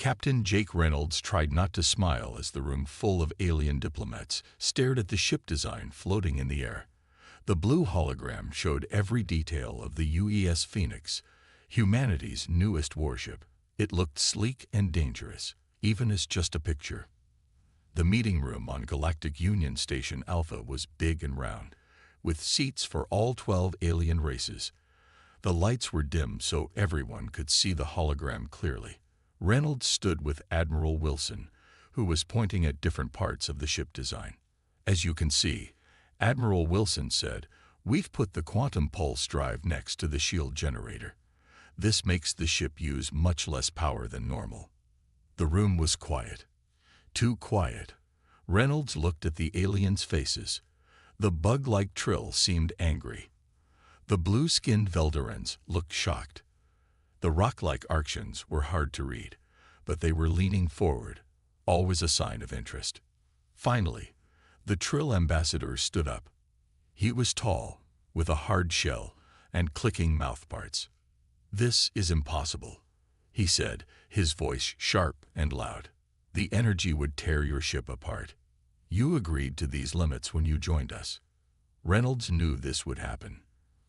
Captain Jake Reynolds tried not to smile as the room full of alien diplomats stared at the ship design floating in the air. The blue hologram showed every detail of the UES Phoenix, humanity's newest warship. It looked sleek and dangerous, even as just a picture. The meeting room on Galactic Union Station Alpha was big and round, with seats for all 12 alien races. The lights were dim so everyone could see the hologram clearly. Reynolds stood with Admiral Wilson, who was pointing at different parts of the ship design. As you can see, Admiral Wilson said, "We've put the quantum pulse drive next to the shield generator. This makes the ship use much less power than normal." The room was quiet. Too quiet. Reynolds looked at the aliens' faces. The bug-like Trill seemed angry. The blue-skinned Veldorans looked shocked. The rock-like Arctians were hard to read, but they were leaning forward, always a sign of interest. Finally, the Trill ambassador stood up. He was tall, with a hard shell and clicking mouthparts. "This is impossible," he said, his voice sharp and loud. "The energy would tear your ship apart. You agreed to these limits when you joined us." Reynolds knew this would happen.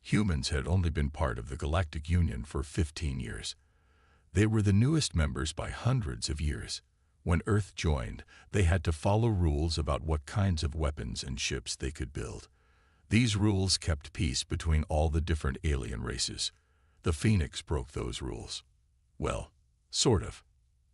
Humans had only been part of the Galactic Union for 15 years. They were the newest members by hundreds of years. When Earth joined, they had to follow rules about what kinds of weapons and ships they could build. These rules kept peace between all the different alien races. The Phoenix broke those rules. Well, sort of.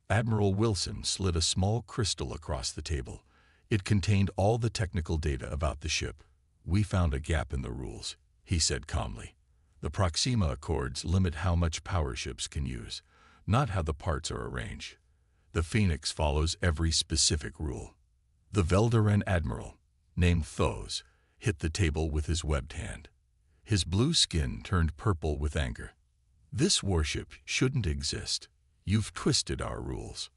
Admiral Wilson slid a small crystal across the table. It contained all the technical data about the ship. "We found a gap in the rules," he said calmly. "The Proxima Accords limit how much power ships can use, not how the parts are arranged. The Phoenix follows every specific rule." The Veldoran admiral, named Thos, hit the table with his webbed hand. His blue skin turned purple with anger. "This warship shouldn't exist. You've twisted our rules."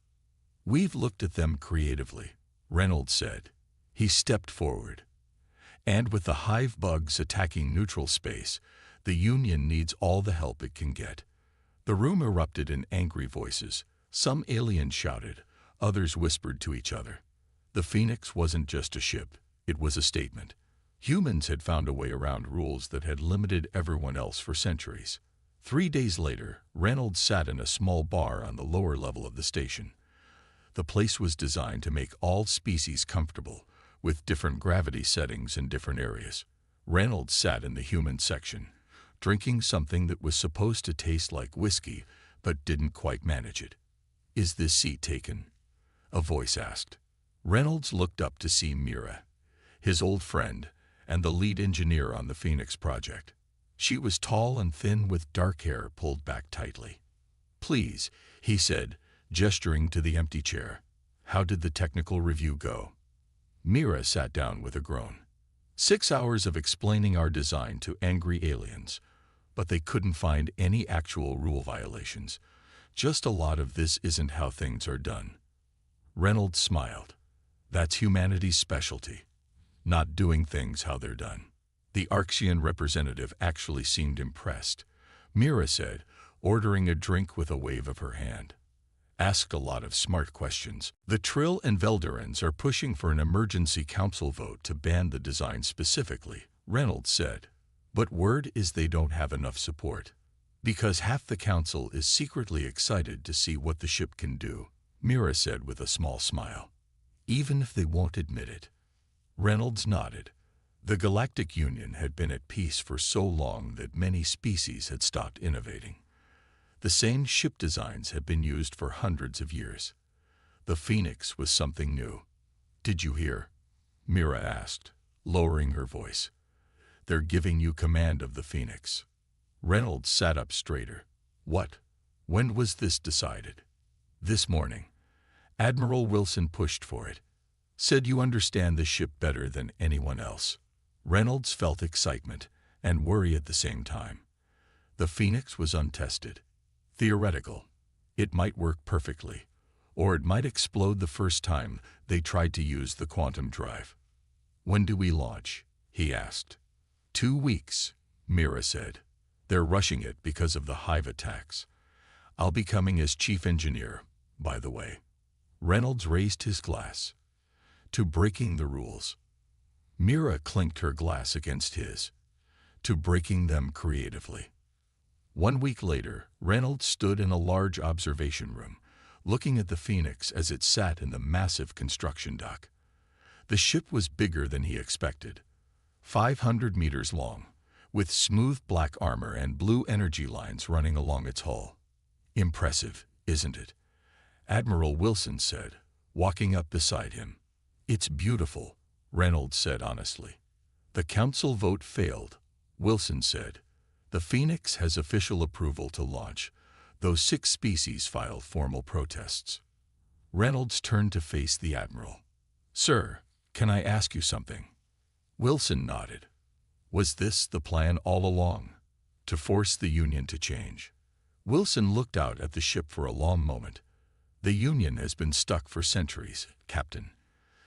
"We've looked at them creatively," Reynolds said. He stepped forward. "And with the hive bugs attacking neutral space, the Union needs all the help it can get." The room erupted in angry voices. Some aliens shouted, others whispered to each other. The Phoenix wasn't just a ship, it was a statement. Humans had found a way around rules that had limited everyone else for centuries. 3 days later, Reynolds sat in a small bar on the lower level of the station. The place was designed to make all species comfortable, with different gravity settings in different areas. Reynolds sat in the human section, drinking something that was supposed to taste like whiskey, but didn't quite manage it. "Is this seat taken?" a voice asked. Reynolds looked up to see Mira, his old friend, and the lead engineer on the Phoenix project. She was tall and thin with dark hair pulled back tightly. "Please," he said, gesturing to the empty chair. "How did the technical review go?" Mira sat down with a groan. 6 hours of explaining our design to angry aliens, but they couldn't find any actual rule violations. Just a lot of "this isn't how things are done." Reynolds smiled. "That's humanity's specialty, not doing things how they're done." The Arctian representative actually seemed impressed. Mira said, ordering a drink with a wave of her hand. "Ask a lot of smart questions." "The Trill and Veldorans are pushing for an emergency council vote to ban the design specifically," Reynolds said. "But word is they don't have enough support. Because half the council is secretly excited to see what the ship can do," Mira said with a small smile. "Even if they won't admit it." Reynolds nodded. The Galactic Union had been at peace for so long that many species had stopped innovating. The same ship designs had been used for hundreds of years. The Phoenix was something new. "Did you hear?" Mira asked, lowering her voice. "They're giving you command of the Phoenix." Reynolds sat up straighter. "What? When was this decided?" "This morning. Admiral Wilson pushed for it. Said you understand the ship better than anyone else." Reynolds felt excitement and worry at the same time. The Phoenix was untested. Theoretical. It might work perfectly, or it might explode the first time they tried to use the quantum drive. "When do we launch?" he asked. 2 weeks, Mira said. "They're rushing it because of the hive attacks. I'll be coming as chief engineer, by the way. Reynolds raised his glass. To breaking the rules. Mira clinked her glass against his. To breaking them creatively. 1 week later, Reynolds stood in a large observation room, looking at the Phoenix as it sat in the massive construction dock. The ship was bigger than he expected. 500 meters long, with smooth black armor and blue energy lines running along its hull. Impressive, isn't it? Admiral Wilson said, walking up beside him. It's beautiful, Reynolds said honestly. The council vote failed, Wilson said. The Phoenix has official approval to launch, though 6 species filed formal protests. Reynolds turned to face the admiral. Sir, can I ask you something? Wilson nodded. Was this the plan all along? To force the Union to change? Wilson looked out at the ship for a long moment. The Union has been stuck for centuries, Captain.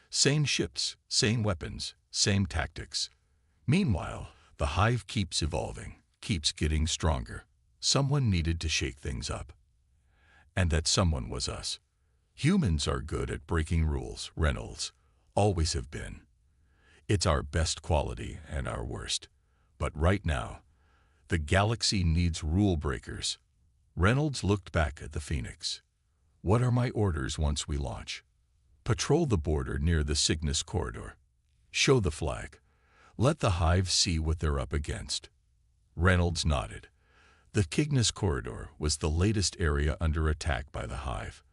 Same ships, same weapons, same tactics. Meanwhile, the hive keeps evolving, keeps getting stronger. Someone needed to shake things up. And that someone was us. Humans are good at breaking rules, Reynolds. Always have been. It's our best quality and our worst. But right now, the galaxy needs rule breakers. Reynolds looked back at the Phoenix. What are my orders once we launch? Patrol the border near the Cygnus corridor. Show the flag. Let the hive see what they're up against. Reynolds nodded. The Cygnus corridor was the latest area under attack by the hive.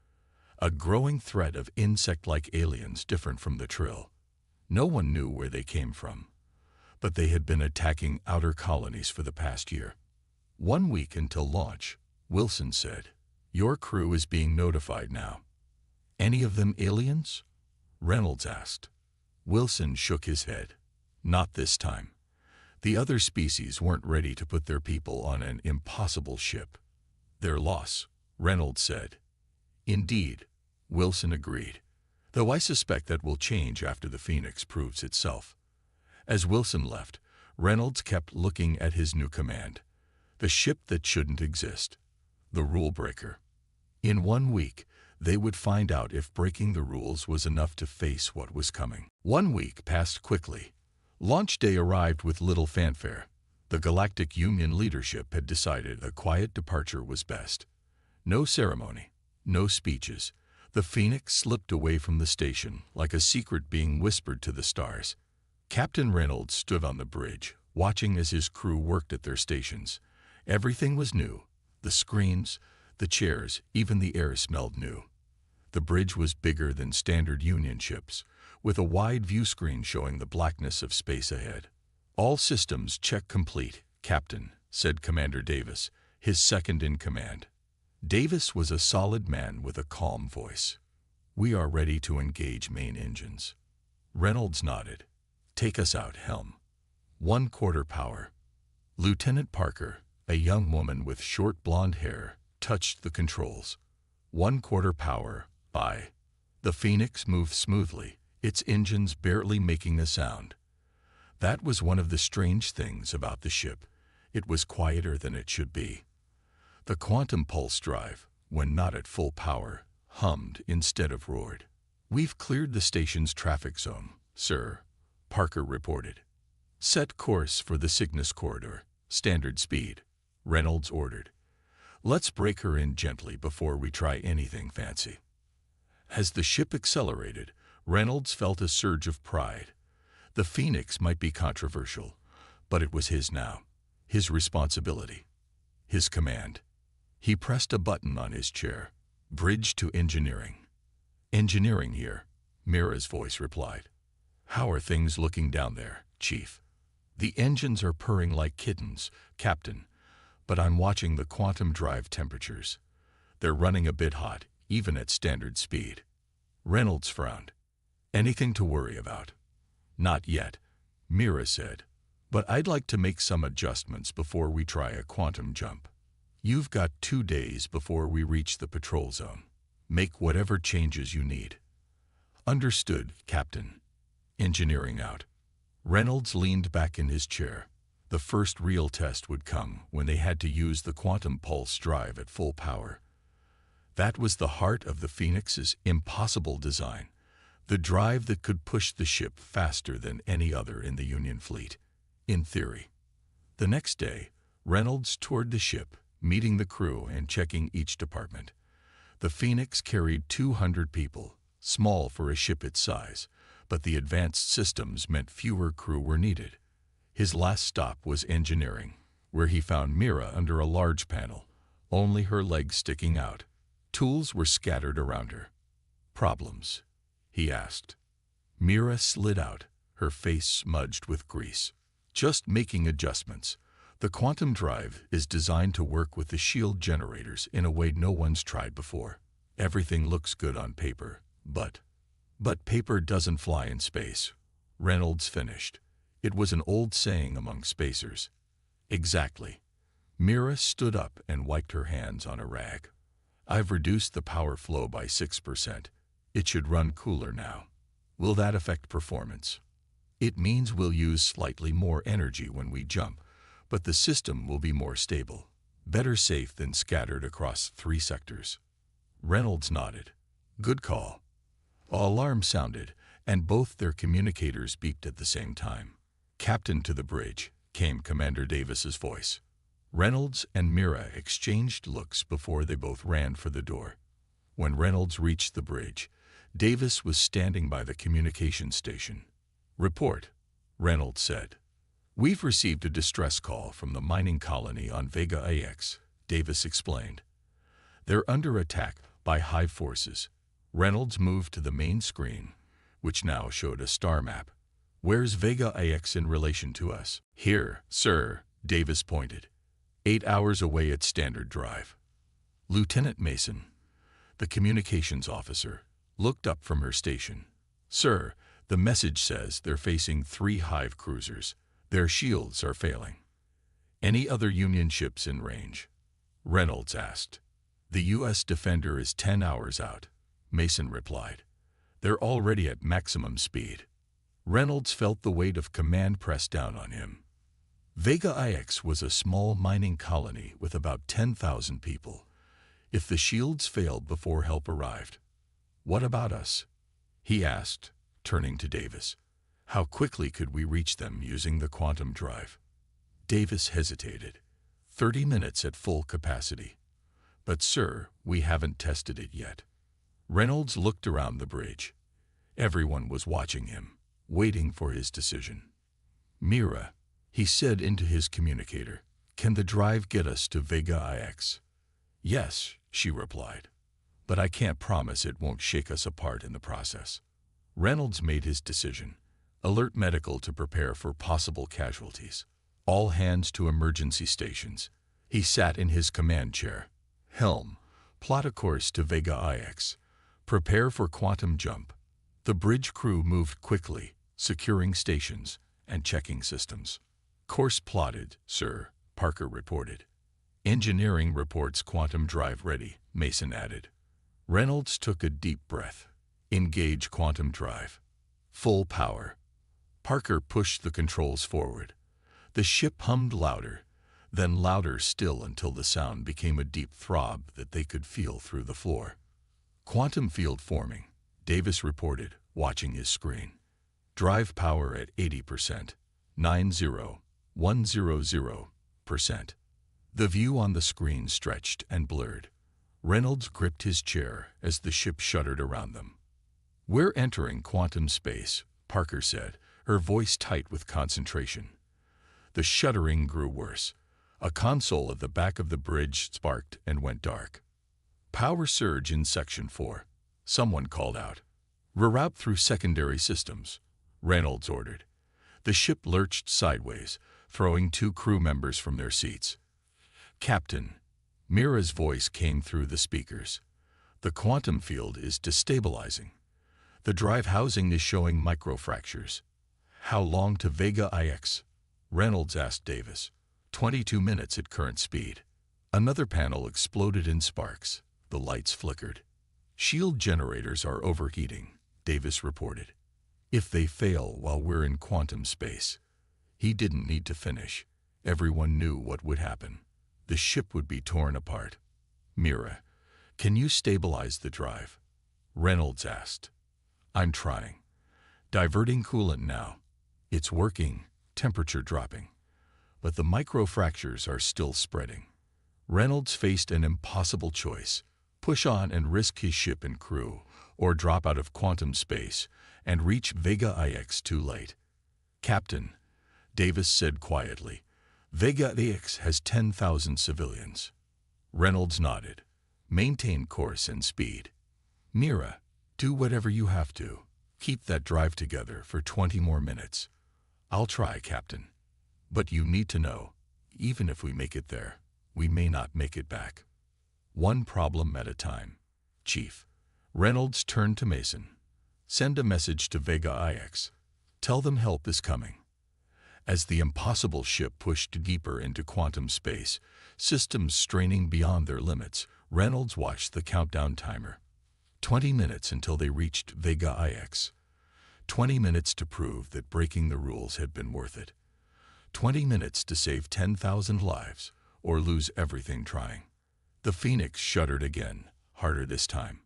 A growing threat of insect-like aliens different from the Trill. No one knew where they came from, but they had been attacking outer colonies for the past year. 1 week until launch, Wilson said. Your crew is being notified now. Any of them aliens? Reynolds asked. Wilson shook his head. Not this time. The other species weren't ready to put their people on an impossible ship. Their loss, Reynolds said. Indeed, Wilson agreed, though I suspect that will change after the Phoenix proves itself. As Wilson left, Reynolds kept looking at his new command, the ship that shouldn't exist, the rule breaker. In 1 week, they would find out if breaking the rules was enough to face what was coming. 1 week passed quickly. Launch day arrived with little fanfare. The Galactic Union leadership had decided a quiet departure was best. No ceremony, no speeches. The Phoenix slipped away from the station like a secret being whispered to the stars. Captain Reynolds stood on the bridge, watching as his crew worked at their stations. Everything was new. The screens, the chairs, even the air smelled new. The bridge was bigger than standard Union ships, with a wide view screen showing the blackness of space ahead. All systems check complete, Captain, said Commander Davis, his second in command. Davis was a solid man with a calm voice. We are ready to engage main engines. Reynolds nodded. Take us out, helm. 1/4 power. Lieutenant Parker, a young woman with short blonde hair, touched the controls. 1/4 power, aye. The Phoenix moved smoothly, its engines barely making a sound. That was one of the strange things about the ship. It was quieter than it should be. The quantum pulse drive, when not at full power, hummed instead of roared. We've cleared the station's traffic zone, sir, Parker reported. Set course for the Cygnus corridor, standard speed, Reynolds ordered. Let's break her in gently before we try anything fancy. As the ship accelerated, Reynolds felt a surge of pride. The Phoenix might be controversial, but it was his now, his responsibility, his command. He pressed a button on his chair. Bridge to engineering. Engineering here, Mira's voice replied. How are things looking down there, Chief? The engines are purring like kittens, Captain, but I'm watching the quantum drive temperatures. They're running a bit hot, even at standard speed. Reynolds frowned. Anything to worry about? Not yet, Mira said, but I'd like to make some adjustments before we try a quantum jump. You've got 2 days before we reach the patrol zone. Make whatever changes you need. Understood, Captain. Engineering out. Reynolds leaned back in his chair. The first real test would come when they had to use the quantum pulse drive at full power. That was the heart of the Phoenix's impossible design, the drive that could push the ship faster than any other in the Union fleet, in theory. The next day, Reynolds toured the ship, meeting the crew and checking each department. The Phoenix carried 200 people, small for a ship its size, but the advanced systems meant fewer crew were needed. His last stop was engineering, where he found Mira under a large panel, only her legs sticking out. Tools were scattered around her. "Problems?" he asked. Mira slid out, her face smudged with grease. "Just making adjustments. The quantum drive is designed to work with the shield generators in a way no one's tried before. Everything looks good on paper, but paper doesn't fly in space," Reynolds finished. It was an old saying among spacers. "Exactly." Mira stood up and wiped her hands on a rag. "I've reduced the power flow by 6%. It should run cooler now. Will that affect performance?" "It means we'll use slightly more energy when we jump, but the system will be more stable. Better safe than scattered across 3 sectors." Reynolds nodded. "Good call." Alarm sounded, and both their communicators beeped at the same time. "Captain to the bridge," came Commander Davis's voice. Reynolds and Mira exchanged looks before they both ran for the door. When Reynolds reached the bridge, Davis was standing by the communications station. "Report," Reynolds said. "We've received a distress call from the mining colony on Vega AX," Davis explained. "They're under attack by Hive forces." Reynolds moved to the main screen, which now showed a star map. "Where's Vega AX in relation to us?" "Here, sir," Davis pointed. 8 hours away at Standard Drive. Lieutenant Mason, the communications officer, looked up from her station. "Sir, the message says they're facing 3 Hive cruisers. Their shields are failing." "Any other Union ships in range?" Reynolds asked. "The U.S. Defender is 10 hours out," Mason replied. "They're already at maximum speed." Reynolds felt the weight of command press down on him. Vega IX was a small mining colony with about 10,000 people. If the shields failed before help arrived, "What about us?" he asked, turning to Davis. "How quickly could we reach them using the quantum drive?" Davis hesitated. 30 minutes at full capacity. "But sir, we haven't tested it yet." Reynolds looked around the bridge. Everyone was watching him, waiting for his decision. "Mira," he said into his communicator, "can the drive get us to Vega IX?" "Yes," she replied. "But I can't promise it won't shake us apart in the process." Reynolds made his decision. Alert medical to prepare for possible casualties. All hands to emergency stations. He sat in his command chair. "Helm, plot a course to Vega IX. Prepare for quantum jump." The bridge crew moved quickly, securing stations and checking systems. "Course plotted, sir," Parker reported. "Engineering reports quantum drive ready," Mason added. Reynolds took a deep breath. "Engage quantum drive. Full power." Parker pushed the controls forward. The ship hummed louder, then louder still until the sound became a deep throb that they could feel through the floor. "Quantum field forming," Davis reported, watching his screen. "Drive power at 80%, 90,100%. The view on the screen stretched and blurred. Reynolds gripped his chair as the ship shuddered around them. "We're entering quantum space," Parker said, her voice tight with concentration. The shuddering grew worse. A console at the back of the bridge sparked and went dark. "Power surge in Section 4. Someone called out. "Reroute through secondary systems," Reynolds ordered. The ship lurched sideways, throwing 2 crew members from their seats. "Captain," Mira's voice came through the speakers. "The quantum field is destabilizing. The drive housing is showing microfractures." "How long to Vega IX?" Reynolds asked Davis. 22 minutes at current speed." Another panel exploded in sparks. The lights flickered. "Shield generators are overheating," Davis reported. "If they fail while we're in quantum space." He didn't need to finish. Everyone knew what would happen. The ship would be torn apart. "Mira, "Can you stabilize the drive?" Reynolds asked. "I'm trying. Diverting coolant now. It's working, temperature dropping. But the microfractures are still spreading." Reynolds faced an impossible choice: push on and risk his ship and crew, or drop out of quantum space and reach Vega IX too late. "Captain," Davis said quietly, "Vega IX has 10,000 civilians." Reynolds nodded. "Maintain course and speed. Mira, do whatever you have to. Keep that drive together for 20 more minutes." "I'll try, Captain. But you need to know, even if we make it there, we may not make it back. One problem at a time, Chief." Reynolds turned to Mason. "Send a message to Vega IX. Tell them help is coming." As the impossible ship pushed deeper into quantum space, systems straining beyond their limits, Reynolds watched the countdown timer. 20 minutes until they reached Vega IX. 20 minutes to prove that breaking the rules had been worth it. 20 minutes to save 10,000 lives, or lose everything trying. The Phoenix shuddered again, harder this time.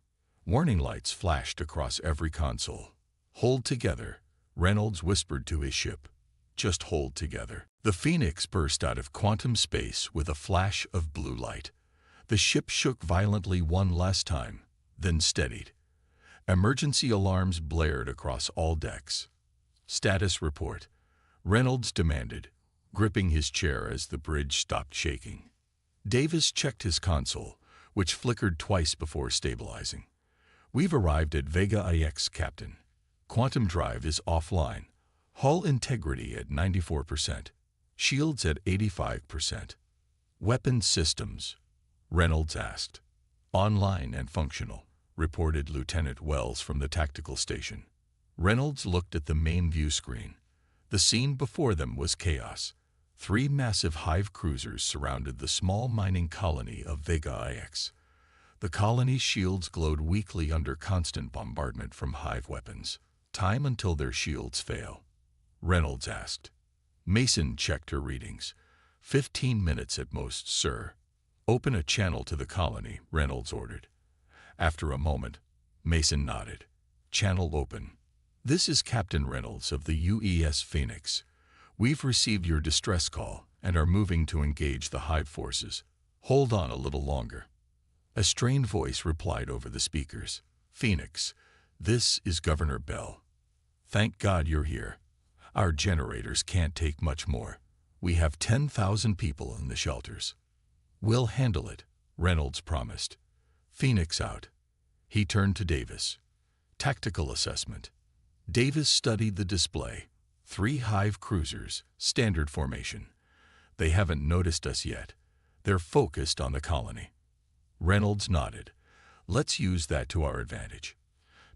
Warning lights flashed across every console. "Hold together," Reynolds whispered to his ship. "Just hold together." The Phoenix burst out of quantum space with a flash of blue light. The ship shook violently one last time, then steadied. Emergency alarms blared across all decks. "Status report," Reynolds demanded, gripping his chair as the bridge stopped shaking. Davis checked his console, which flickered twice before stabilizing. "We've arrived at Vega IX, Captain. Quantum drive is offline. Hull integrity at 94%. Shields at 85%. Weapon systems?" Reynolds asked. "Online and functional," reported Lieutenant Wells from the tactical station. Reynolds looked at the main view screen. The scene before them was chaos. 3 massive Hive cruisers surrounded the small mining colony of Vega IX. The colony's shields glowed weakly under constant bombardment from Hive weapons. "Time until their shields fail?" Reynolds asked. Mason checked her readings. 15 minutes at most, sir." "Open a channel to the colony," Reynolds ordered. After a moment, Mason nodded. "Channel open. This is Captain Reynolds of the UES Phoenix. We've received your distress call and are moving to engage the Hive forces. Hold on a little longer." A strained voice replied over the speakers. "Phoenix, this is Governor Bell. Thank God you're here. Our generators can't take much more. We have 10,000 people in the shelters." "We'll handle it," Reynolds promised. "Phoenix out." He turned to Davis. "Tactical assessment." Davis studied the display. 3 Hive cruisers, standard formation. "They haven't noticed us yet. They're focused on the colony." Reynolds nodded. "Let's use that to our advantage.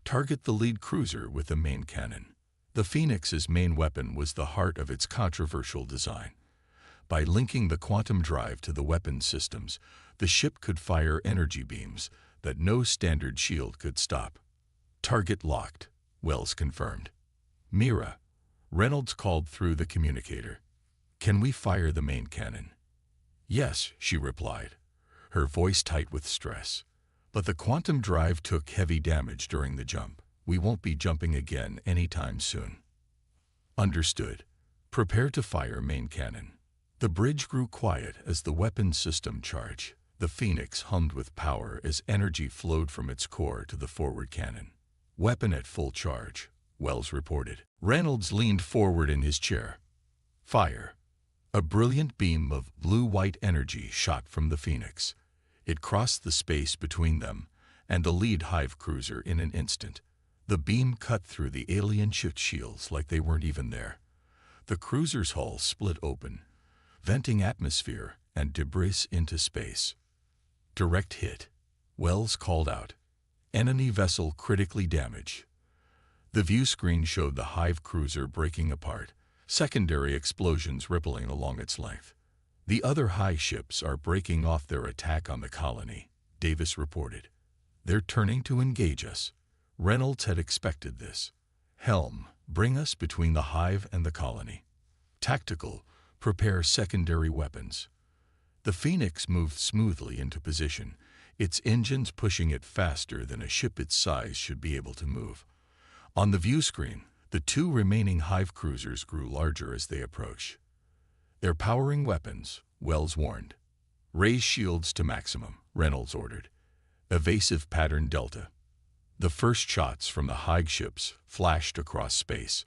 Target the lead cruiser with the main cannon." The Phoenix's main weapon was the heart of its controversial design. By linking the quantum drive to the weapon systems, the ship could fire energy beams that no standard shield could stop. "Target locked," Wells confirmed. "Mira," Reynolds called through the communicator. "Can we fire the main cannon?" "Yes," she replied, her voice tight with stress. "But the quantum drive took heavy damage during the jump. We won't be jumping again anytime soon." "Understood. Prepare to fire main cannon." The bridge grew quiet as the weapon system charged. The Phoenix hummed with power as energy flowed from its core to the forward cannon. "Weapon at full charge," Wells reported. Reynolds leaned forward in his chair. "Fire." A brilliant beam of blue-white energy shot from the Phoenix. It crossed the space between them and the lead Hive cruiser in an instant. The beam cut through the alien ship shields like they weren't even there. The cruiser's hull split open, venting atmosphere and debris into space. "Direct hit," Wells called out. "Enemy vessel critically damaged." The view screen showed the Hive cruiser breaking apart, secondary explosions rippling along its length. "The other Hive ships are breaking off their attack on the colony," Davis reported. "They're turning to engage us." Reynolds had expected this. "Helm, bring us between the Hive and the colony." "Tactical, prepare secondary weapons." The Phoenix moved smoothly into position, its engines pushing it faster than a ship its size should be able to move. On the view screen, the two remaining Hive cruisers grew larger as they approached. "They're powering weapons," Wells warned. "Raise shields to maximum," Reynolds ordered. "Evasive pattern Delta." The first shots from the Hive ships flashed across space.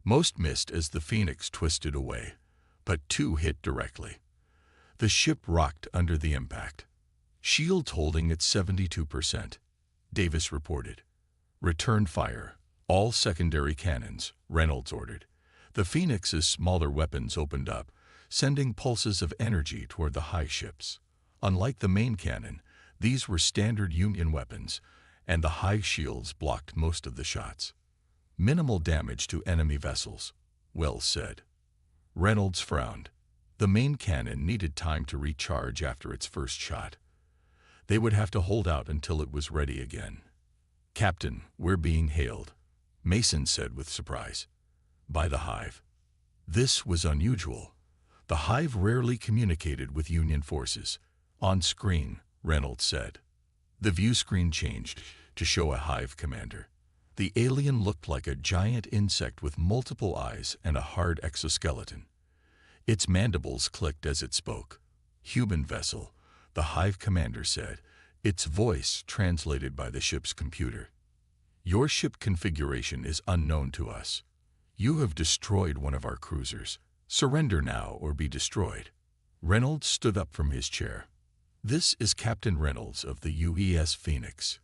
Most missed as the Phoenix twisted away, but two hit directly. The ship rocked under the impact. "Shields holding at 72%, Davis reported. "Return fire. All secondary cannons," Reynolds ordered. The Phoenix's smaller weapons opened up, sending pulses of energy toward the Hive ships. Unlike the main cannon, these were standard Union weapons, and the Hive shields blocked most of the shots. "Minimal damage to enemy vessels," Wells said. Reynolds frowned. The main cannon needed time to recharge after its first shot. They would have to hold out until it was ready again. "Captain, we're being hailed," Mason said with surprise. "By the Hive." This was unusual. The Hive rarely communicated with Union forces. "On screen," Reynolds said. The view screen changed to show a Hive commander. The alien looked like a giant insect with multiple eyes and a hard exoskeleton. Its mandibles clicked as it spoke. "Human vessel," the Hive commander said, its voice translated by the ship's computer. "Your ship configuration is unknown to us. You have destroyed one of our cruisers. Surrender now or be destroyed." Reynolds stood up from his chair. "This is Captain Reynolds of the UES Phoenix.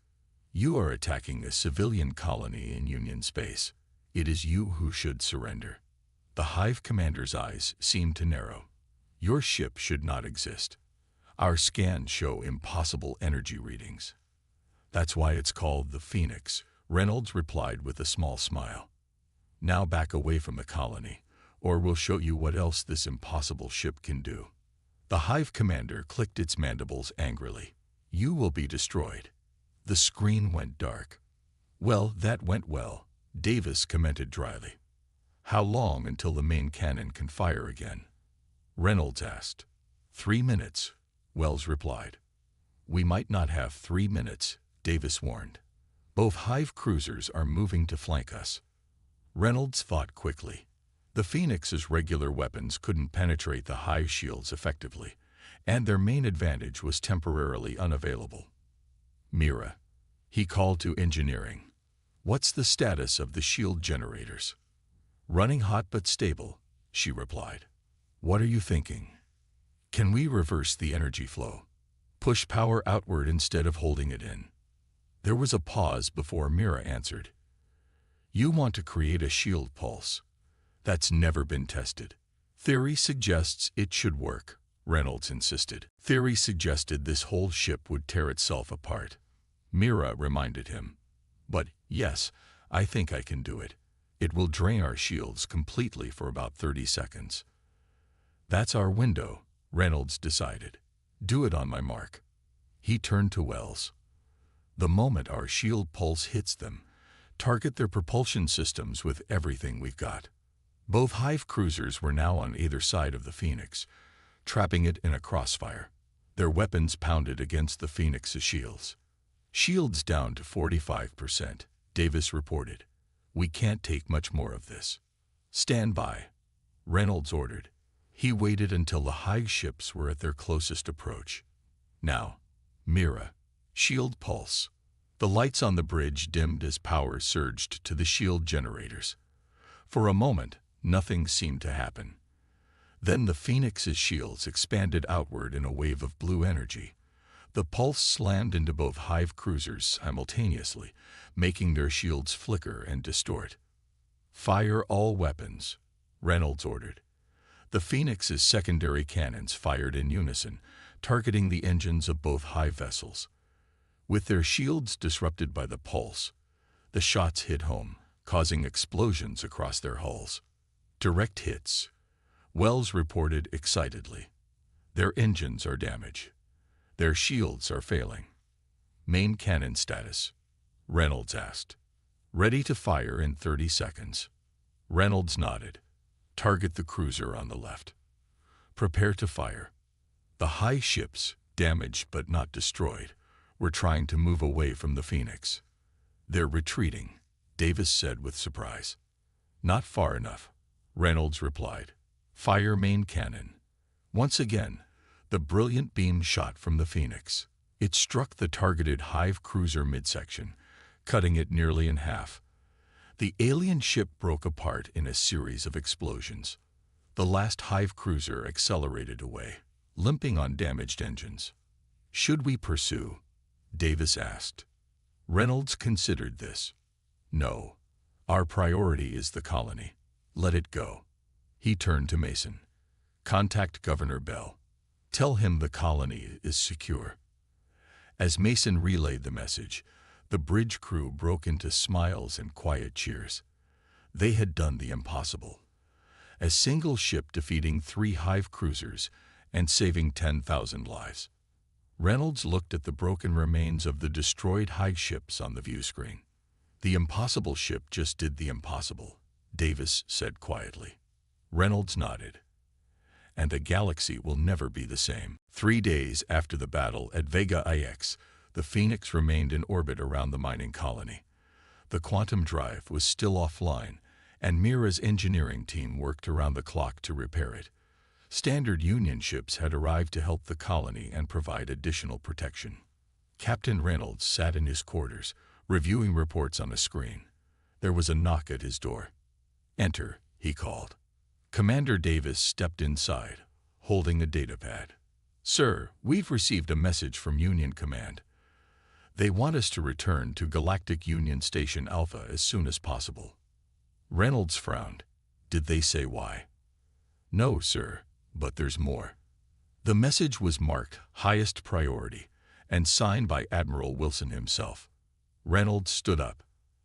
You are attacking a civilian colony in Union space. It is you who should surrender." The Hive commander's eyes seemed to narrow. "Your ship should not exist. Our scans show impossible energy readings." "That's why it's called the Phoenix," Reynolds replied with a small smile. "Now back away from the colony, or we'll show you what else this impossible ship can do." The Hive commander clicked its mandibles angrily. "You will be destroyed." The screen went dark. "Well, that went well," Davis commented dryly. "How long until the main cannon can fire again?" Reynolds asked. 3 minutes, Wells replied. "We might not have 3 minutes," Davis warned. "Both Hive cruisers are moving to flank us." Reynolds thought quickly. The Phoenix's regular weapons couldn't penetrate the Hive shields effectively, and their main advantage was temporarily unavailable. "Mira," he called to engineering. "What's the status of the shield generators?" "Running hot but stable," she replied. "What are you thinking?" "Can we reverse the energy flow? Push power outward instead of holding it in?" There was a pause before Mira answered. "You want to create a shield pulse. That's never been tested." "Theory suggests it should work," Reynolds insisted. "Theory suggested this whole ship would tear itself apart," Mira reminded him. "But yes, I think I can do it. It will drain our shields completely for about 30 seconds. "That's our window," Reynolds decided. "Do it on my mark." He turned to Wells. "The moment our shield pulse hits them, target their propulsion systems with everything we've got." Both Hive cruisers were now on either side of the Phoenix, trapping it in a crossfire. Their weapons pounded against the Phoenix's shields. "Shields down to 45%, Davis reported. "We can't take much more of this." "Stand by," Reynolds ordered. He waited until the Hive ships were at their closest approach. "Now, Mira, shield pulse." The lights on the bridge dimmed as power surged to the shield generators. For a moment, nothing seemed to happen. Then the Phoenix's shields expanded outward in a wave of blue energy. The pulse slammed into both Hive cruisers simultaneously, making their shields flicker and distort. "Fire all weapons," Reynolds ordered. The Phoenix's secondary cannons fired in unison, targeting the engines of both Hive vessels. With their shields disrupted by the pulse, the shots hit home, causing explosions across their hulls. "Direct hits," Wells reported excitedly. "Their engines are damaged. Their shields are failing." "Main cannon status?" Reynolds asked. "Ready to fire in 30 seconds. Reynolds nodded. "Target the cruiser on the left. Prepare to fire." The Hive ships, damaged but not destroyed, We're trying to move away from the Phoenix. They're retreating, Davis said with surprise. Not far enough, Reynolds replied. Fire main cannon. Once again, the brilliant beam shot from the Phoenix. It struck the targeted Hive cruiser midsection, cutting it nearly in half. The alien ship broke apart in a series of explosions. The last Hive cruiser accelerated away, limping on damaged engines. Should we pursue? Davis asked. Reynolds considered this. No. Our priority is the colony. Let it go. He turned to Mason. Contact Governor Bell. Tell him the colony is secure. As Mason relayed the message, the bridge crew broke into smiles and quiet cheers. They had done the impossible. A single ship defeating 3 Hive cruisers and saving 10,000 lives. Reynolds looked at the broken remains of the destroyed Hive ships on the view screen. The impossible ship just did the impossible, Davis said quietly. Reynolds nodded. And the galaxy will never be the same. 3 days after the battle at Vega IX, the Phoenix remained in orbit around the mining colony. The quantum drive was still offline, and Mira's engineering team worked around the clock to repair it. Standard Union ships had arrived to help the colony and provide additional protection. Captain Reynolds sat in his quarters, reviewing reports on a screen. There was a knock at his door. Enter, he called. Commander Davis stepped inside, holding a datapad. Sir, we've received a message from Union Command. They want us to return to Galactic Union Station Alpha as soon as possible. Reynolds frowned. Did they say why? No, sir, but there's more. The message was marked highest priority and signed by Admiral Wilson himself. Reynolds stood up.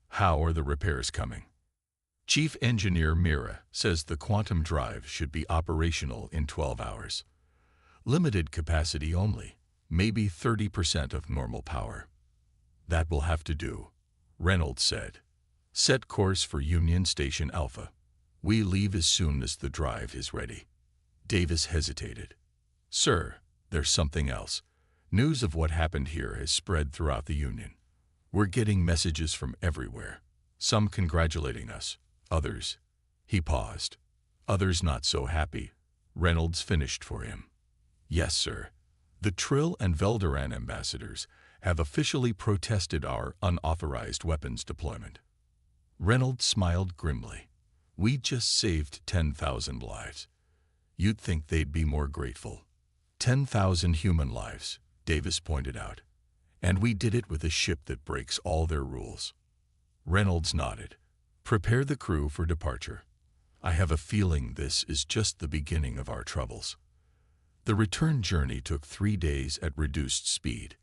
How are the repairs coming? Chief Engineer Mira says the quantum drive should be operational in 12 hours. Limited capacity only, maybe 30% of normal power. That will have to do, Reynolds said. Set course for Union Station Alpha. We leave as soon as the drive is ready. Davis hesitated. Sir, there's something else. News of what happened here has spread throughout the Union. We're getting messages from everywhere, some congratulating us, others. He paused. Others not so happy. Reynolds finished for him. Yes, sir. The Trill and Velderan ambassadors have officially protested our unauthorized weapons deployment. Reynolds smiled grimly. We just saved 10,000 lives. You'd think they'd be more grateful. 10,000 human lives, Davis pointed out. And we did it with a ship that breaks all their rules. Reynolds nodded. Prepare the crew for departure. I have a feeling this is just the beginning of our troubles. The return journey took 3 days at reduced speed.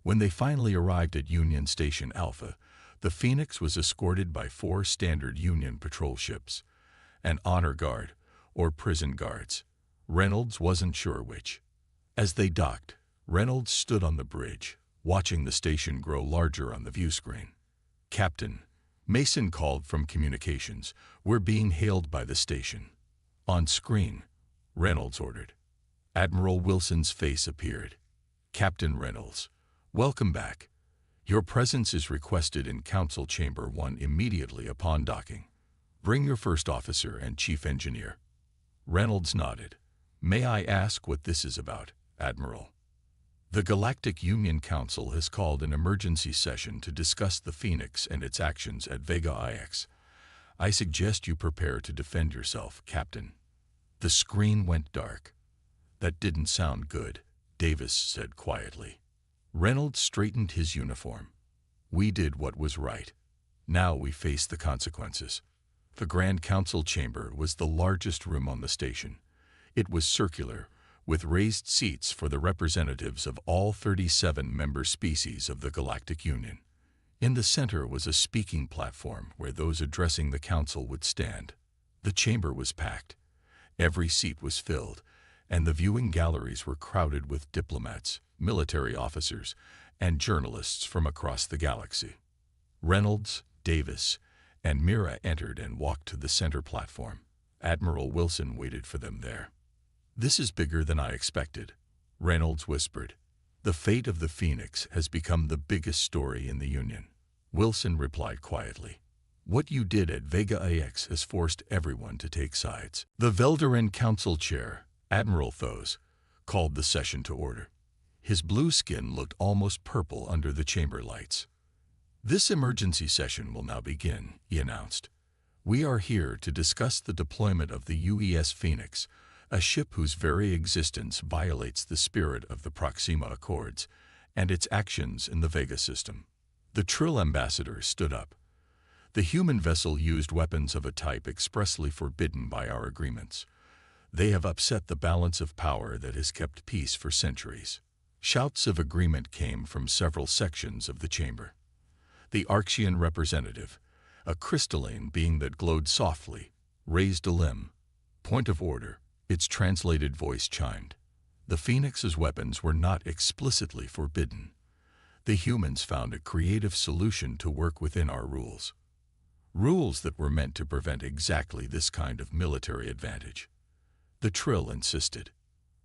When they finally arrived at Union Station Alpha, the Phoenix was escorted by 4 standard Union patrol ships, an honor guard or prison guards. Reynolds wasn't sure which. As they docked, Reynolds stood on the bridge, watching the station grow larger on the view screen. Captain, Mason called from communications. We're being hailed by the station. On screen, Reynolds ordered. Admiral Wilson's face appeared. Captain Reynolds, welcome back. Your presence is requested in Council Chamber 1 immediately upon docking. Bring your first officer and chief engineer. Reynolds nodded. May I ask what this is about, Admiral? The Galactic Union Council has called an emergency session to discuss the Phoenix and its actions at Vega IX. I suggest you prepare to defend yourself, Captain. The screen went dark. That didn't sound good, Davis said quietly. Reynolds straightened his uniform. We did what was right. Now we face the consequences. The Grand Council chamber was the largest room on the station. It was circular, with raised seats for the representatives of all 37 member species of the Galactic Union. In the center was a speaking platform where those addressing the council would stand. The chamber was packed. Every seat was filled, and the viewing galleries were crowded with diplomats, military officers, and journalists from across the galaxy. Reynolds, Davis, and Mira entered and walked to the center platform. Admiral Wilson waited for them there. This is bigger than I expected, Reynolds whispered. The fate of the Phoenix has become the biggest story in the Union. Wilson replied quietly. What you did at Vega IX has forced everyone to take sides. The Veldaren Council Chair, Admiral Thos, called the session to order. His blue skin looked almost purple under the chamber lights. This emergency session will now begin, he announced. We are here to discuss the deployment of the UES Phoenix, a ship whose very existence violates the spirit of the Proxima Accords and its actions in the Vega system. The Trill ambassador stood up. The human vessel used weapons of a type expressly forbidden by our agreements. They have upset the balance of power that has kept peace for centuries. Shouts of agreement came from several sections of the chamber. The Archean representative, a crystalline being that glowed softly, raised a limb. Point of order, its translated voice chimed. The Phoenix's weapons were not explicitly forbidden. The humans found a creative solution to work within our rules. Rules that were meant to prevent exactly this kind of military advantage. The Trill insisted.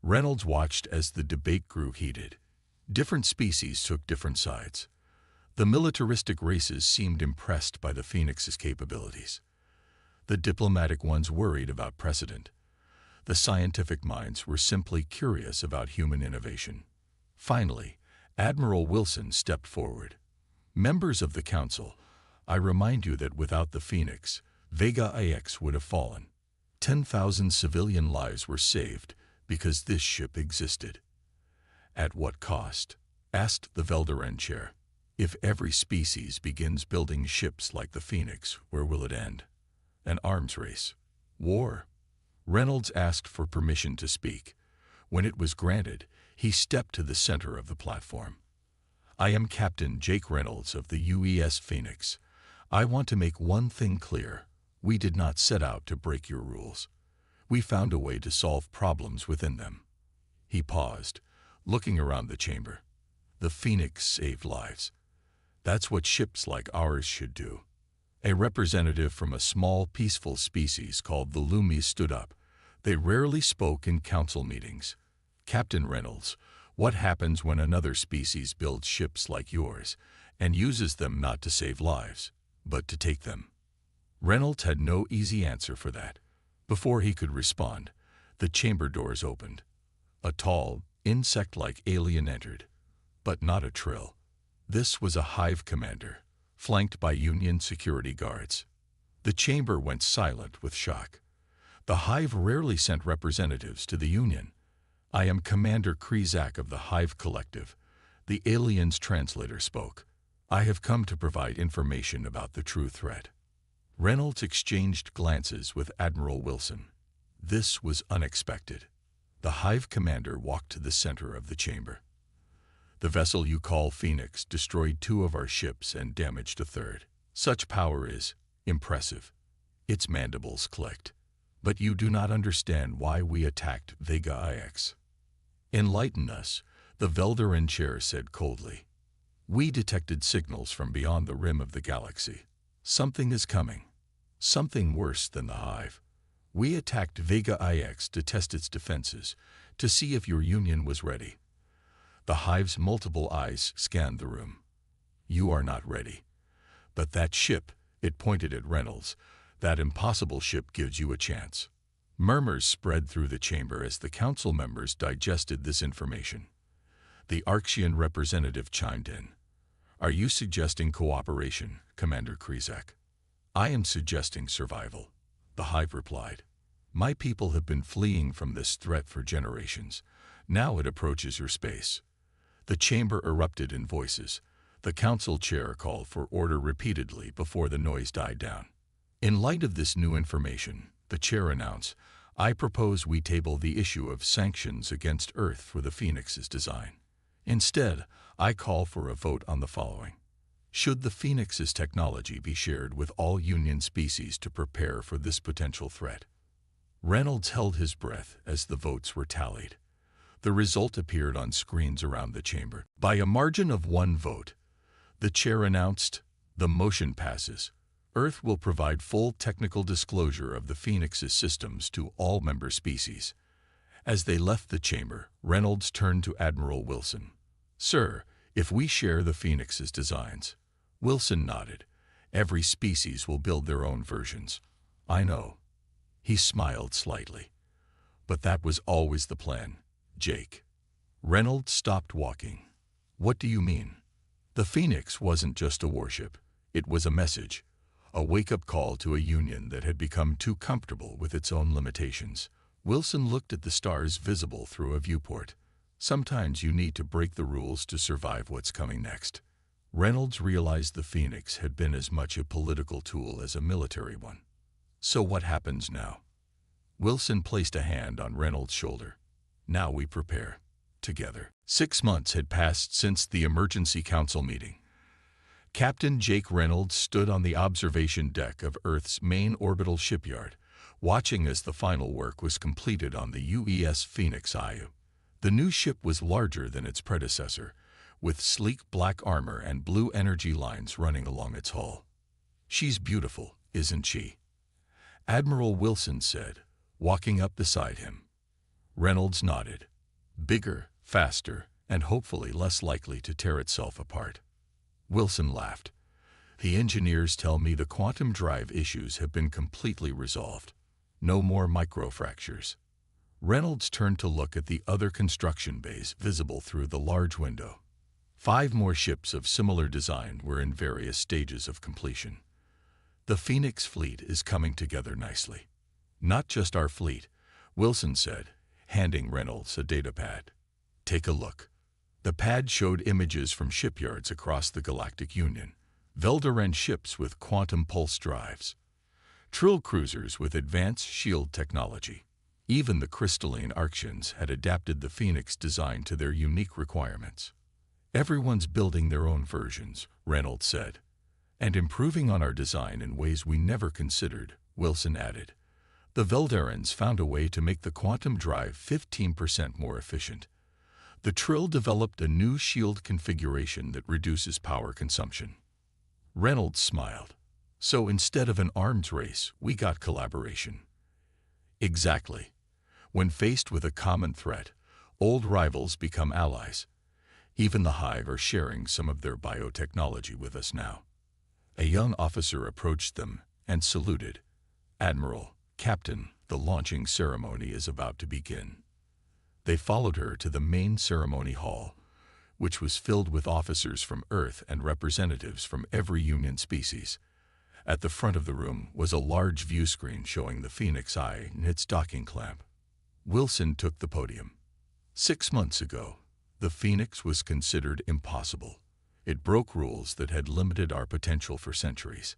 Reynolds watched as the debate grew heated. Different species took different sides. The militaristic races seemed impressed by the Phoenix's capabilities. The diplomatic ones worried about precedent. The scientific minds were simply curious about human innovation. Finally, Admiral Wilson stepped forward. Members of the Council, I remind you that without the Phoenix, Vega IX would have fallen. 10,000 civilian lives were saved because this ship existed. At what cost? Asked the Veldaren chair. If every species begins building ships like the Phoenix, where will it end? An arms race. War. Reynolds asked for permission to speak. When it was granted, he stepped to the center of the platform. I am Captain Jake Reynolds of the UES Phoenix. I want to make one thing clear. We did not set out to break your rules. We found a way to solve problems within them. He paused, looking around the chamber. The Phoenix saved lives. That's what ships like ours should do. A representative from a small, peaceful species called the Lumis stood up. They rarely spoke in council meetings. Captain Reynolds, what happens when another species builds ships like yours and uses them not to save lives, but to take them? Reynolds had no easy answer for that. Before he could respond, the chamber doors opened. A tall, insect-like alien entered, but not a Trill. This was a hive commander, flanked by Union security guards. The chamber went silent with shock. The hive rarely sent representatives to the Union. I am Commander Krizak of the Hive Collective. The alien's translator spoke. I have come to provide information about the true threat. Reynolds exchanged glances with Admiral Wilson. This was unexpected. The hive commander walked to the center of the chamber. The vessel you call Phoenix destroyed 2 of our ships and damaged a 3rd. Such power is impressive. Its mandibles clicked. But you do not understand why we attacked Vega IX. Enlighten us, the Veldaren chair said coldly. We detected signals from beyond the rim of the galaxy. Something is coming. Something worse than the hive. We attacked Vega IX to test its defenses, to see if your Union was ready. The hive's multiple eyes scanned the room. You are not ready. But that ship, it pointed at Reynolds, that impossible ship gives you a chance. Murmurs spread through the chamber as the council members digested this information. The Archean representative chimed in. Are you suggesting cooperation, Commander Krizak? I am suggesting survival, the hive replied. My people have been fleeing from this threat for generations. Now it approaches your space. The chamber erupted in voices. The council chair called for order repeatedly before the noise died down. In light of this new information, the chair announced, I propose we table the issue of sanctions against Earth for the Phoenix's design. Instead, I call for a vote on the following. Should the Phoenix's technology be shared with all Union species to prepare for this potential threat? Reynolds held his breath as the votes were tallied. The result appeared on screens around the chamber. By a margin of 1 vote, the chair announced, the motion passes. Earth will provide full technical disclosure of the Phoenix's systems to all member species. As they left the chamber, Reynolds turned to Admiral Wilson. "Sir, if we share the Phoenix's designs." Wilson nodded. "Every species will build their own versions." "I know." He smiled slightly. "But that was always the plan, Jake." Reynolds stopped walking. "What do you mean?" "The Phoenix wasn't just a warship. It was a message, a wake-up call to a union that had become too comfortable with its own limitations." Wilson looked at the stars visible through a viewport. "Sometimes you need to break the rules to survive what's coming next." Reynolds realized the Phoenix had been as much a political tool as a military one. "So what happens now?" Wilson placed a hand on Reynolds' shoulder. "Now we prepare. Together." 6 months had passed since the emergency council meeting. Captain Jake Reynolds stood on the observation deck of Earth's main orbital shipyard, watching as the final work was completed on the UES Phoenix IU. The new ship was larger than its predecessor, with sleek black armor and blue energy lines running along its hull. "She's beautiful, isn't she?" Admiral Wilson said, walking up beside him. Reynolds nodded. "Bigger, faster, and hopefully less likely to tear itself apart." Wilson laughed. "The engineers tell me the quantum drive issues have been completely resolved. No more microfractures." Reynolds turned to look at the other construction bays visible through the large window. 5 more ships of similar design were in various stages of completion. "The Phoenix fleet is coming together nicely." "Not just our fleet," Wilson said, handing Reynolds a datapad. "Take a look." The pad showed images from shipyards across the Galactic Union. Veldaren ships with quantum pulse drives. Trill cruisers with advanced shield technology. Even the crystalline Arctians had adapted the Phoenix design to their unique requirements. "Everyone's building their own versions," Reynolds said. "And improving on our design in ways we never considered," Wilson added. "The Veldarans found a way to make the quantum drive 15% more efficient. The Trill developed a new shield configuration that reduces power consumption." Reynolds smiled. "So instead of an arms race, we got collaboration." "Exactly. When faced with a common threat, old rivals become allies. Even the Hive are sharing some of their biotechnology with us now." A young officer approached them and saluted. "Admiral, Captain, the launching ceremony is about to begin." They followed her to the main ceremony hall, which was filled with officers from Earth and representatives from every Union species. At the front of the room was a large view screen showing the Phoenix Eye and its docking clamp. Wilson took the podium. 6 months ago, the Phoenix was considered impossible. It broke rules that had limited our potential for centuries.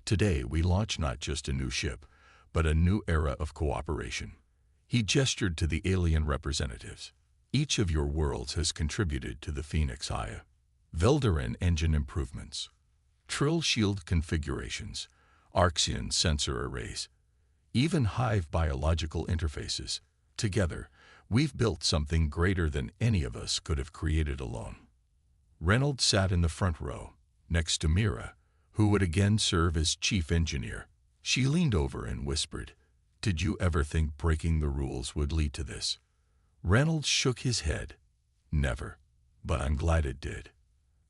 Today, we launch not just a new ship, but a new era of cooperation. He gestured to the alien representatives. "Each of your worlds has contributed to the Phoenix Eye. Veldaran engine improvements, Trill shield configurations, Arxian sensor arrays, even Hive biological interfaces. Together, we've built something greater than any of us could have created alone." Reynolds sat in the front row, next to Mira, who would again serve as chief engineer. She leaned over and whispered, "Did you ever think breaking the rules would lead to this?" Reynolds shook his head. "Never. But I'm glad it did."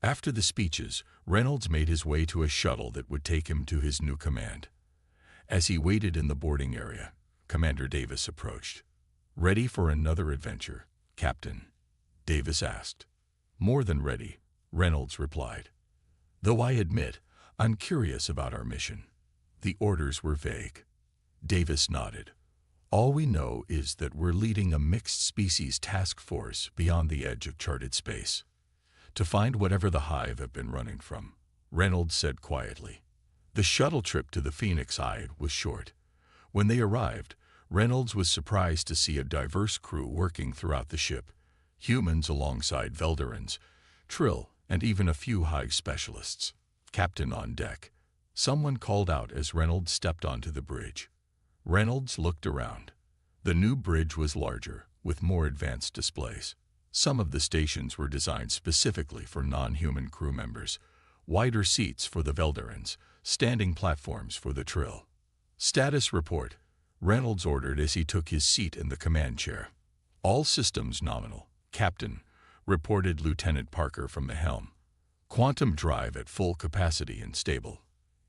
After the speeches, Reynolds made his way to a shuttle that would take him to his new command. As he waited in the boarding area, Commander Davis approached. "Ready for another adventure, Captain?" Davis asked. "More than ready," Reynolds replied. "Though I admit, I'm curious about our mission." The orders were vague. Davis nodded. "All we know is that we're leading a mixed-species task force beyond the edge of charted space, to find whatever the Hive have been running from," Reynolds said quietly. The shuttle trip to the Phoenix Eye was short. When they arrived, Reynolds was surprised to see a diverse crew working throughout the ship, humans alongside Veldarans, Trill, and even a few Hive specialists. "Captain on deck," someone called out as Reynolds stepped onto the bridge. Reynolds looked around. The new bridge was larger, with more advanced displays. Some of the stations were designed specifically for non-human crew members, wider seats for the Veldarans, standing platforms for the Trill. "Status report," Reynolds ordered as he took his seat in the command chair. "All systems nominal, Captain. reported Lieutenant Parker from the helm. Quantum drive at full capacity and stable.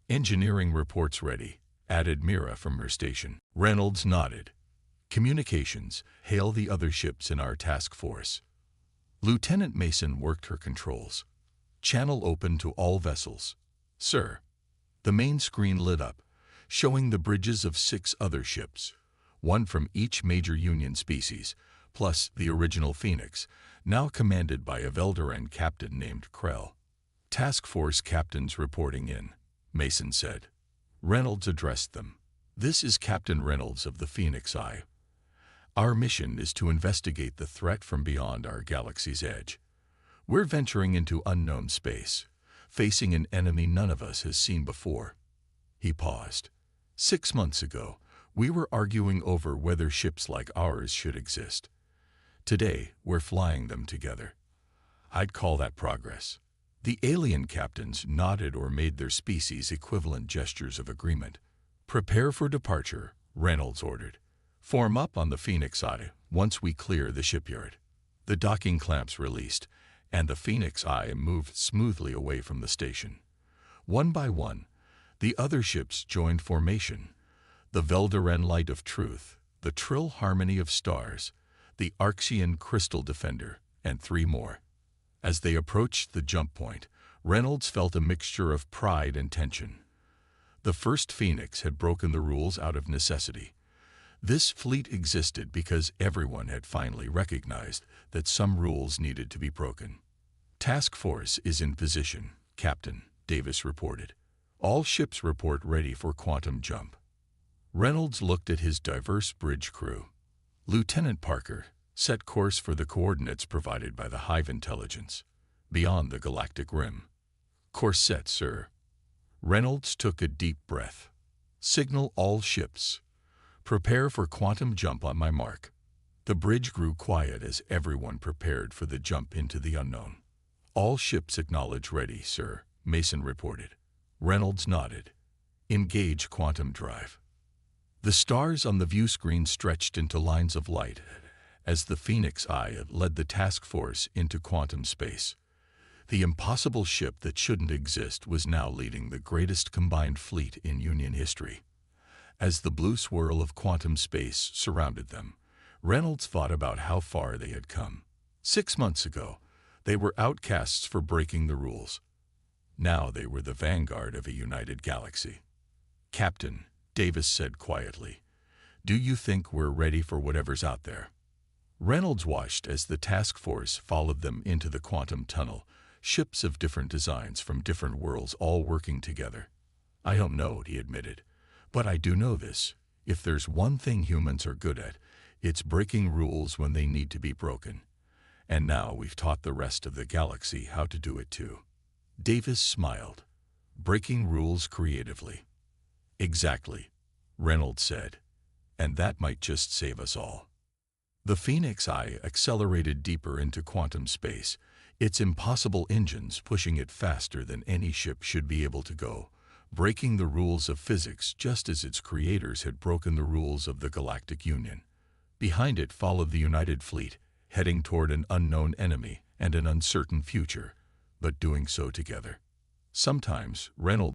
Engineering reports ready, added Mira from her station. Reynolds nodded. Communications, hail the other ships in our task force. Lieutenant Mason worked her controls. Channel open to all vessels. Sir. The main screen lit up, showing the bridges of 6 other ships, one from each major Union species, plus the original Phoenix, now commanded by a Velderan captain named Krell. Task force captains reporting in, Mason said. Reynolds addressed them. This is Captain Reynolds of the Phoenix Eye. Our mission is to investigate the threat from beyond our galaxy's edge. We're venturing into unknown space, facing an enemy none of us has seen before. He paused. 6 months ago, we were arguing over whether ships like ours should exist. Today, we're flying them together. I'd call that progress. The alien captains nodded or made their species equivalent gestures of agreement. Prepare for departure, Reynolds ordered. Form up on the Phoenix Eye once we clear the shipyard. The docking clamps released, and the Phoenix Eye moved smoothly away from the station. One by one, the other ships joined formation. The Velderan Light of Truth, the Trill Harmony of Stars, the Arxian Crystal Defender, and 3 more. As they approached the jump point, Reynolds felt a mixture of pride and tension. The first Phoenix had broken the rules out of necessity. This fleet existed because everyone had finally recognized that some rules needed to be broken. Task Force is in position, Captain, Davis reported. All ships report ready for quantum jump. Reynolds looked at his diverse bridge crew. Lieutenant Parker, set course for the coordinates provided by the Hive Intelligence, beyond the galactic rim. Course set, sir. Reynolds took a deep breath. Signal all ships. Prepare for quantum jump on my mark. The bridge grew quiet as everyone prepared for the jump into the unknown. All ships acknowledge ready, sir, Mason reported. Reynolds nodded. Engage quantum drive. The stars on the view screen stretched into lines of light as the Phoenix Eye led the task force into quantum space. The impossible ship that shouldn't exist was now leading the greatest combined fleet in Union history. As the blue swirl of quantum space surrounded them, Reynolds thought about how far they had come. 6 months ago, they were outcasts for breaking the rules. Now they were the vanguard of a united galaxy. Captain, Davis said quietly, do you think we're ready for whatever's out there? Reynolds watched as the task force followed them into the quantum tunnel, ships of different designs from different worlds all working together. I don't know, he admitted, but I do know this. If there's one thing humans are good at, it's breaking rules when they need to be broken. And now we've taught the rest of the galaxy how to do it too. Davis smiled. Breaking rules creatively. Exactly, Reynolds said. And that might just save us all. The Phoenix Eye accelerated deeper into quantum space, its impossible engines pushing it faster than any ship should be able to go, breaking the rules of physics just as its creators had broken the rules of the Galactic Union. Behind it followed the United Fleet, heading toward an unknown enemy and an uncertain future, but doing so together. Sometimes Reynolds